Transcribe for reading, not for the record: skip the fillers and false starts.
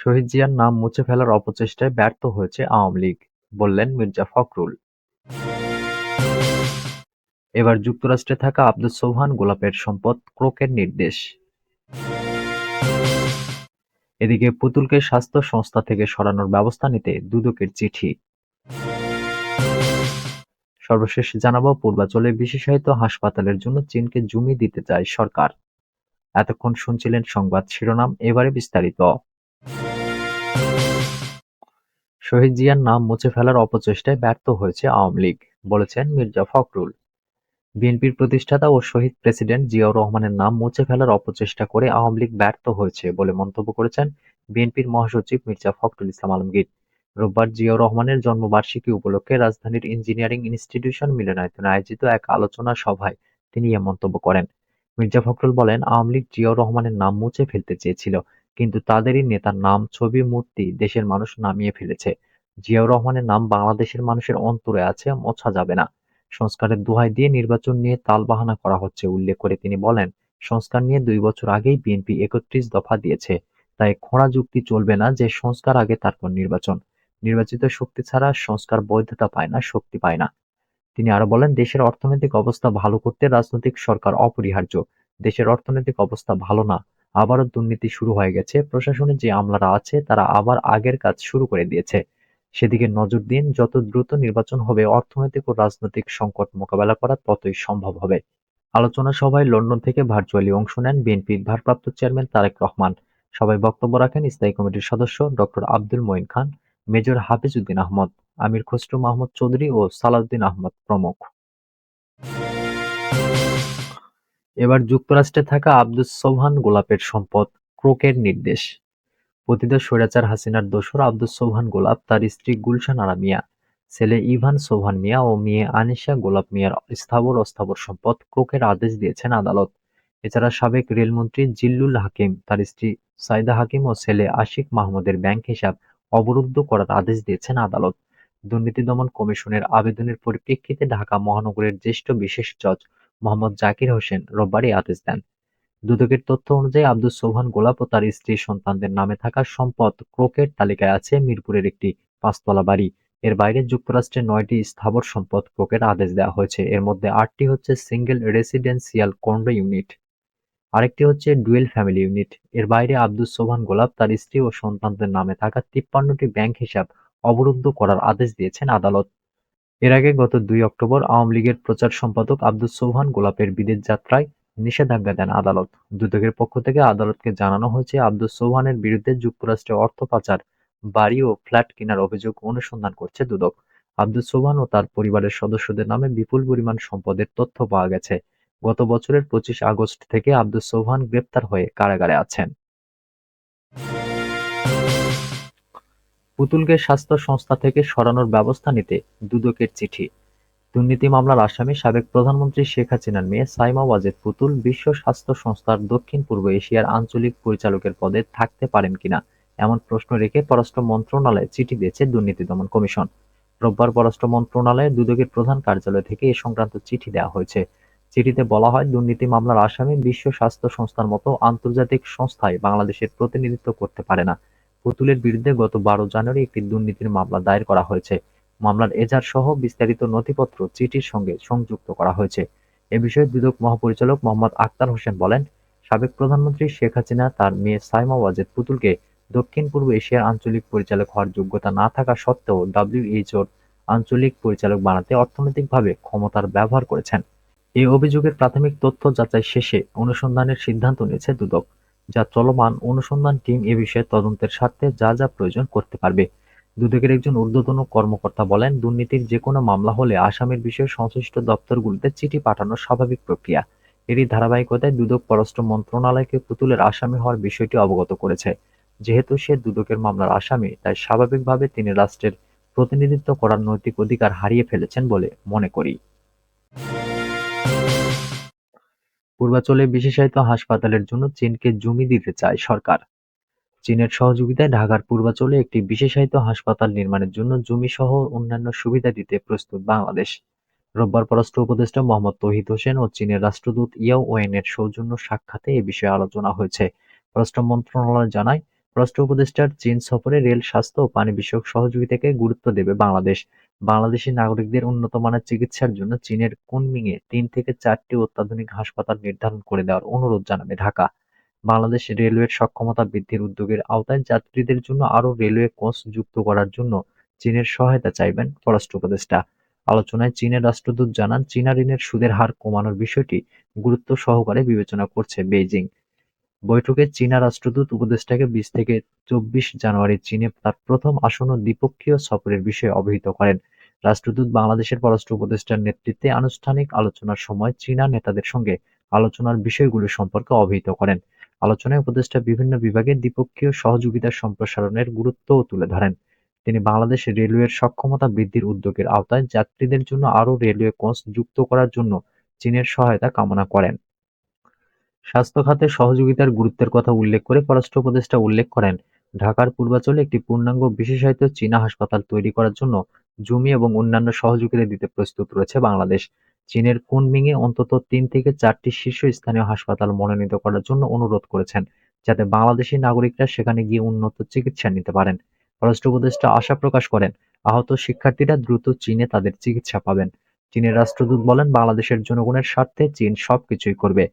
শহীদ জিয়ার নাম মুছে ফেলার অপচেষ্টায় ব্যর্থ হয়েছে আওয়ামী লীগ, বললেন মির্জা ফখরুল। এবার যুক্তরাষ্ট্রে থাকা আব্দুস সোবহান গোলাপের সম্পদ ক্রোকের নির্দেশ। এদিকে পুতুলকে স্বাস্থ্য সংস্থা থেকে সরানোর ব্যবস্থা নিতে দুদকের চিঠি। সর্বশেষ জানাবো, পূর্বাঞ্চলে বিশেষায়িত হাসপাতালের জন্য চীনকে জমি দিতে চায় সরকার। এতক্ষণ শুনছিলেন সংবাদ শিরোনাম, এবারে বিস্তারিত। শহীদ জিয়ার নাম মুছে ফেলার অপচেষ্টায় ব্যর্থ হয়েছে আওয়ামী লীগ, বলেছেন মির্জা ফখরুল। বিএনপির প্রতিষ্ঠাতা ও শহীদ প্রেসিডেন্ট জিয়াউর রহমানের নাম মুছে ফেলার অপচেষ্টা করে আওয়ামী লীগ ব্যর্থ হয়েছে বলে মন্তব্য করেছেন বিএনপির মহাসচিব মির্জা ফখরুল ইসলাম আলমগীর। রোববার জিয়াউর রহমানের জন্মবার্ষিকী উপলক্ষে রাজধানীর ইঞ্জিনিয়ারিং ইনস্টিটিউশন মিলনায়তনে আয়োজিত এক আলোচনা সভায় তিনি এ মন্তব্য করেন। মির্জা ফখরুল বলেন, আওয়ামী লীগ জিয়াউর রহমানের নাম মুছে ফেলতে চেয়েছিল, কিন্তু তাদেরই নেতার নাম, ছবি, মূর্তি দেশের মানুষ নামিয়ে ফেলেছে। জিয়াউর রহমানের নাম বাংলাদেশের মানুষের অন্তরে আছে, মোছা যাবে না। সংস্কারের দোহাই দিয়ে নির্বাচন নিয়ে তালবাহানা করা হচ্ছে উল্লেখ করে তিনি বলেন, সংস্কার নিয়ে ২ বছর আগেই বিএনপি ৩১ দফা দিয়েছে, তাই খোঁড়া যুক্তি চলবে না যে সংস্কার আগে তারপর নির্বাচন। নির্বাচিত শক্তি ছাড়া সংস্কার বৈধতা পায় না, শক্তি পায় না। তিনি আরো বলেন, দেশের অর্থনৈতিক অবস্থা ভালো করতে রাজনৈতিক সরকার অপরিহার্য। দেশের অর্থনৈতিক অবস্থা ভালো না, আবারও দুর্নীতি শুরু হয়ে গেছে, প্রশাসনে যে আমলারা আছে তারা আবার আগের কাজ শুরু করে দিয়েছে। সেদিকে নজর দিন, যত দ্রুত নির্বাচন হবে অর্থনৈতিক ও রাজনৈতিক সংকট মোকাবেলা করা ততই সম্ভব হবে। আলোচনা সভায় লন্ডন থেকে ভার্চুয়ালি অংশ নেন বিএনপির ভারপ্রাপ্ত চেয়ারম্যান তারেক রহমান। সভায় বক্তব্য রাখেন স্থায়ী কমিটির সদস্য ডক্টর আব্দুল মঈন খান, মেজর হাফিজ উদ্দিন আহমদ, আমির খসরু মাহমুদ চৌধুরী ও সালাউদ্দিন আহমদ প্রমুখ। এবার যুক্তরাষ্ট্রে থাকা আব্দুস সোবহান গোলাপের সম্পদ ক্রোকের নির্দেশ। পতিত স্বৈরাচার হাসিনার দোসর আব্দুস সোবহান গোলাপ তার স্ত্রী গুলশান আরা মিয়া, ছেলে ইভান সোবহান মিয়া ও মেয়ে আনিশা গোলাপ মিয়ার স্থাবর অস্থাবর সম্পদ ক্রোকের আদেশ দিয়েছেন আদালত। এছাড়া সাবেক রেলমন্ত্রী জিল্লুল হাকিম, তার স্ত্রী সাইদা হাকিম ও ছেলে আশিক মাহমুদের ব্যাংক হিসাব অবরুদ্ধ করার আদেশ দিয়েছেন আদালত। দুর্নীতি দমন কমিশনের আবেদনের পরিপ্রেক্ষিতে ঢাকা মহানগরের জ্যেষ্ঠ বিশেষ জজ মোহাম্মদ জাকির হোসেন রোববার এই আদেশ দেন। দুদকের তথ্য অনুযায়ী আব্দুস সোবহান গোলাপ ও তার স্ত্রী সন্তানদের নামে থাকা সম্পদ ক্রোকের তালিকায় আছে মিরপুরের একটি ৫ তলা বাড়ি। এর বাইরে যুক্তরাষ্ট্রের ৯টি স্থাবর সম্পদ ক্রোকের আদেশ দেওয়া হয়েছে। এর মধ্যে ৮টি হচ্ছে সিঙ্গেল রেসিডেন্সিয়াল কন্ডো ইউনিট, আরেকটি হচ্ছে ডুয়েল ফ্যামিলি ইউনিট। এর বাইরে আব্দুস সোবহান গোলাপ তার স্ত্রী ও সন্তানদের নামে থাকা ৫৩টি ব্যাংক হিসাব অবরুদ্ধ করার আদেশ দিয়েছেন আদালত। এর আগে গত ২ অক্টোবর আওয়ামী লীগের প্রচার সম্পাদক আব্দুস সোবহান গোলাপের বিদেশ যাত্রায় নিষেধাজ্ঞা দেন আদালত। দুদকের পক্ষ থেকে আদালতকে জানানো হয়েছে, আব্দুস সোবহানের বিরুদ্ধে যুক্তরাষ্ট্রে অর্থ পাচার, বাড়ি ও ফ্ল্যাট কেনার অভিযোগ অনুসন্ধান করছে দুদক। আব্দুস সোবহান ও তার পরিবারের সদস্যদের নামে বিপুল পরিমাণ সম্পদের তথ্য পাওয়া গেছে। গত বছরের ২৫ আগস্ট থেকে আব্দুস সোবহান গ্রেপ্তার হয়ে কারাগারে আছেন। পুতুলকে স্বাস্থ্য সংস্থা থেকে সরানোর ব্যবস্থা নিতে দুদকের চিঠি। দুর্নীতি মামলার আসামি সাবেক প্রধানমন্ত্রী শেখ হাসিনার মেয়ে সাইমা ওয়াজেদ পুতুল বিশ্ব স্বাস্থ্য সংস্থার দক্ষিণ-পূর্ব এশিয়ার আঞ্চলিক পরিচালকের পদে থাকতে পারেন কিনা এমন প্রশ্ন রেখে পররাষ্ট্র মন্ত্রণালয়ে চিঠি দিয়েছে দুর্নীতি দমন কমিশন। রোববার পররাষ্ট্র মন্ত্রণালয়ে দুদকের প্রধান কার্যালয় থেকে এ সংক্রান্ত চিঠি দেওয়া হয়েছে। চিঠিতে বলা হয়, দুর্নীতি মামলার আসামি বিশ্ব স্বাস্থ্য সংস্থার মতো আন্তর্জাতিক সংস্থায় বাংলাদেশের প্রতিনিধিত্ব করতে পারে না। পুতুলের বিরুদ্ধে গত ১২ জানুয়ারি একটি দুর্নীতির মামলা দায়ের করা হয়েছে। মামলার এজাহার সহ বিস্তারিত নথিপত্র চিঠির সঙ্গে সংযুক্ত করা হয়েছে। এ বিষয়ে দুদক মহাপরিচালক মোহাম্মদ আখতার হোসেন বলেন, সাবেক প্রধানমন্ত্রী শেখ হাসিনা তার মেয়ে সাইমা ওয়াজেদ পুতুলকে দক্ষিণ-পূর্ব এশিয়ার আঞ্চলিক পরিচালক হওয়ার যোগ্যতা না থাকা সত্ত্বেও ডব্লিউএইচওর আঞ্চলিক পরিচালক বানাতে অর্থনৈতিকভাবে ক্ষমতার ব্যবহার করেছেন। এই অভিযোগের প্রাথমিক তথ্য যাচাই শেষে অনুসন্ধানের সিদ্ধান্ত নিয়েছে দুদক, যা চলমান। অনুসন্ধান টিম এ বিষয়ে তদন্তের স্বার্থে যা যা প্রয়োজন করতে পারবে। দুদকের একজন ঊর্ধ্বতন কর্মকর্তা বলেন, দুর্নীতির যেকোনো মামলা হলে আসামির বিষয়ে সংশ্লিষ্ট দপ্তরগুলোতে চিঠি পাঠানো স্বাভাবিক প্রক্রিয়া। এরই ধারাবাহিকতায় দুদক পররাষ্ট্র মন্ত্রণালয়কে পুতুলের আসামি হওয়ার বিষয়টি অবগত করেছে। যেহেতু সে দুদকের মামলার আসামি, তাই স্বাভাবিকভাবে তিনি রাষ্ট্রের প্রতিনিধিত্ব করার নৈতিক অধিকার হারিয়ে ফেলেছেন বলে মনে করি। পূর্বাঞ্চলে বিশেষায়িত হাসপাতালের জন্য চীনকে জমি দিতে চায় সরকার। চীনের সহযোগিতায় ঢাকার পূর্বাঞ্চলে একটি বিশেষায়িত হাসপাতাল নির্মাণের জন্য জমিসহ অন্যান্য সুবিধা দিতে প্রস্তুত বাংলাদেশ। রোববার পররাষ্ট্র উপদেষ্টা মোহাম্মদ তৌহিদ হোসেন ও চীনের রাষ্ট্রদূত ইয়াও ওয়েনের সৌজন্য সাক্ষাতে এ বিষয়ে আলোচনা হয়েছে। পররাষ্ট্র মন্ত্রণালয় জানায়, পররাষ্ট্র উপদেষ্টার চীন সফরে রেল, স্বাস্থ্য ও পানি বিষয়ক সহযোগিতাকে গুরুত্ব দেবে বাংলাদেশ। বাংলাদেশি নাগরিকদের উন্নত মানের চিকিৎসার জন্য চীনের কুনমিংয়ে ৩ থেকে ৪টি অত্যাধুনিক হাসপাতাল নির্ধারণ করে দেওয়ার অনুরোধ জানাবে ঢাকা। বাংলাদেশ রেলওয়ের সক্ষমতা বৃদ্ধির উদ্যোগের আওতায় যাত্রীদের জন্য আরও রেলওয়ে কোচ যুক্ত করার জন্য চীনের সহায়তা চাইবেন পররাষ্ট্র উপদেষ্টা। আলোচনায় চীনের রাষ্ট্রদূত জানান, চীনা ঋণের সুদের হার কমানোর বিষয়টি গুরুত্ব সহকারে বিবেচনা করছে বেইজিং। বৈঠকে চীনা রাষ্ট্রদূত উপদেষ্টাকে ২০ থেকে ২৪ জানুয়ারি চীনে তার প্রথম আসন্ন দ্বিপক্ষীয় সফরের বিষয়ে অবহিত করেন। রাষ্ট্রদূত বাংলাদেশের পররাষ্ট্র উপদেষ্টার নেতৃত্বে আনুষ্ঠানিক আলোচনার সময় চীনা নেতাদের সঙ্গে আলোচনার বিষয়গুলো সম্পর্কে অবহিত করেন। আলোচনায় উপদেষ্টা বিভিন্ন বিভাগে দ্বিপক্ষীয় সহযোগিতা সম্প্রসারণের গুরুত্বও তুলে ধরেন। তিনি বাংলাদেশ রেলওয়ের সক্ষমতা বৃদ্ধির উদ্যোগের আওতায় যাত্রীদের জন্য আরও রেলওয়ে কোচ যুক্ত করার জন্য চীনের সহায়তা কামনা করেন। স্বাস্থ্য খাতে সহযোগিতার গুরুত্বের কথা উল্লেখ করে পররাষ্ট্র উপদেষ্টা উল্লেখ করেন, ঢাকার পূর্বাঞ্চলে একটি পূর্ণাঙ্গ বিশেষায়িত চীনা হাসপাতাল তৈরি করার জন্য জমি এবং অন্যান্য সহযোগিতা দিতে প্রস্তুত রয়েছে বাংলাদেশ। চীনের কুনমিংয়ে অন্তত ৩ থেকে ৪টি শীর্ষস্থানীয় হাসপাতাল মনোনীত করার জন্য অনুরোধ করেছেন, যাতে বাংলাদেশি নাগরিকরা সেখানে গিয়ে উন্নত চিকিৎসা নিতে পারেন। পররাষ্ট্র উপদেষ্টা আশা প্রকাশ করেন, আহত শিক্ষার্থীরা দ্রুত চীনে তাদের চিকিৎসা পাবেন। চীনের রাষ্ট্রদূত বলেন, বাংলাদেশের জনগণের স্বার্থে চীন সবকিছুই করবে।